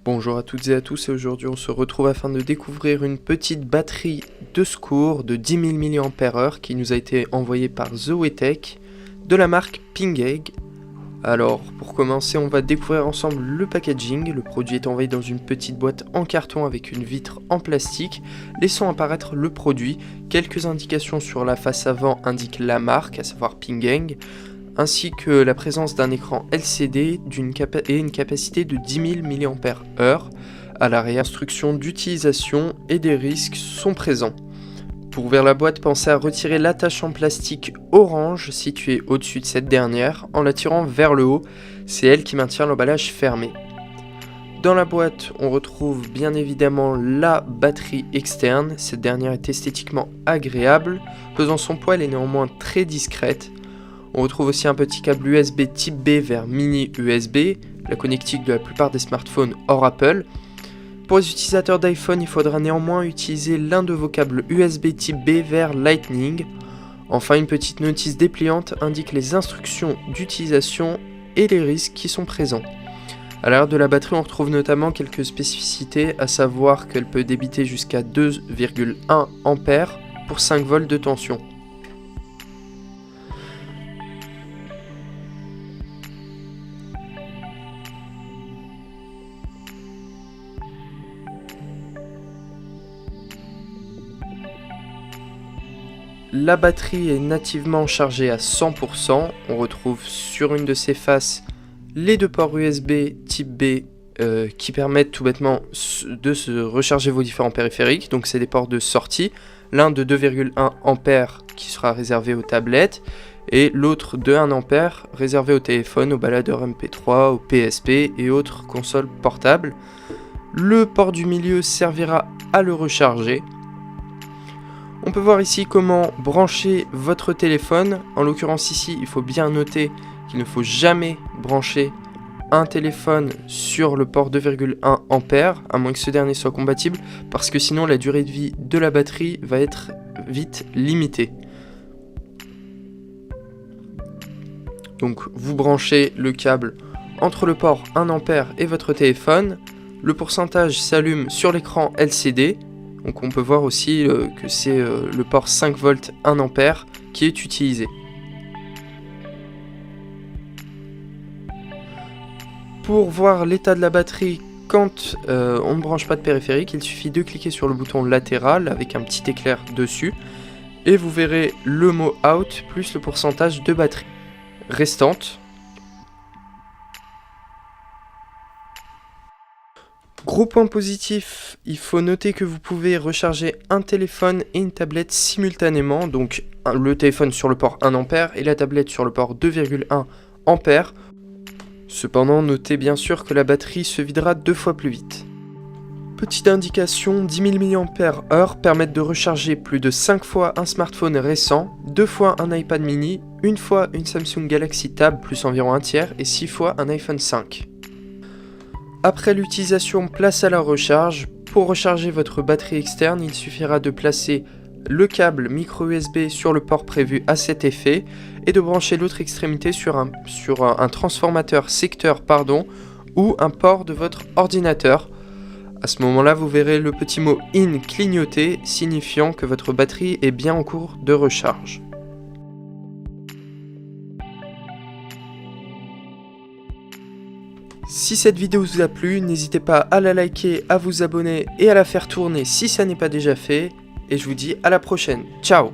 Bonjour à toutes et à tous, et aujourd'hui on se retrouve afin de découvrir une petite batterie de secours de 10 000 mAh qui nous a été envoyée par Zoetech de la marque Pingeg. Alors pour commencer, on va découvrir ensemble le packaging. Le produit est envoyé dans une petite boîte en carton avec une vitre en plastique, laissant apparaître le produit. Quelques indications sur la face avant indiquent la marque, à savoir Pingeg, ainsi que la présence d'un écran LCD et une capacité de 10 000 mAh. À l'arrière, instructions d'utilisation et des risques sont présents. Pour ouvrir la boîte, pensez à retirer l'attache en plastique orange située au-dessus de cette dernière en la tirant vers le haut, c'est elle qui maintient l'emballage fermé. Dans la boîte, on retrouve bien évidemment la batterie externe. Cette dernière est esthétiquement agréable, pesant son poids, elle est néanmoins très discrète. On retrouve aussi un petit câble USB type B vers mini USB, la connectique de la plupart des smartphones hors Apple. Pour les utilisateurs d'iPhone, il faudra néanmoins utiliser l'un de vos câbles USB type B vers Lightning. Enfin, une petite notice dépliante indique les instructions d'utilisation et les risques qui sont présents. À l'arrière de la batterie, on retrouve notamment quelques spécificités, à savoir qu'elle peut débiter jusqu'à 2,1 A pour 5 volts de tension. La batterie est nativement chargée à 100%, on retrouve sur une de ses faces les deux ports USB type B qui permettent tout bêtement de se recharger vos différents périphériques, donc c'est des ports de sortie, l'un de 2,1 A qui sera réservé aux tablettes et l'autre de 1 A réservé au téléphone, aux baladeurs MP3, au PSP et autres consoles portables. Le port du milieu servira à le recharger. On peut voir ici comment brancher votre téléphone. En l'occurrence ici, il faut bien noter qu'il ne faut jamais brancher un téléphone sur le port 2,1 A, à moins que ce dernier soit compatible, parce que sinon la durée de vie de la batterie va être vite limitée. Donc vous branchez le câble entre le port 1 A et votre téléphone. Le pourcentage s'allume sur l'écran LCD. Donc on peut voir aussi que c'est le port 5 volts 1 A qui est utilisé. Pour voir l'état de la batterie quand on ne branche pas de périphérique, il suffit de cliquer sur le bouton latéral avec un petit éclair dessus et vous verrez le mot out plus le pourcentage de batterie restante. Gros point positif, il faut noter que vous pouvez recharger un téléphone et une tablette simultanément, donc le téléphone sur le port 1 A et la tablette sur le port 2,1 A. Cependant, notez bien sûr que la batterie se videra 2 fois plus vite. Petite indication, 10 000 mAh permettent de recharger plus de 5 fois un smartphone récent, 2 fois un iPad mini, 1 fois une Samsung Galaxy Tab plus environ un tiers et 6 fois un iPhone 5. Après l'utilisation, place à la recharge. Pour recharger votre batterie externe, il suffira de placer le câble micro USB sur le port prévu à cet effet et de brancher l'autre extrémité sur un transformateur secteur ou un port de votre ordinateur. À ce moment-là, vous verrez le petit mot IN clignoter, signifiant que votre batterie est bien en cours de recharge. Si cette vidéo vous a plu, n'hésitez pas à la liker, à vous abonner et à la faire tourner si ça n'est pas déjà fait. Et je vous dis à la prochaine. Ciao!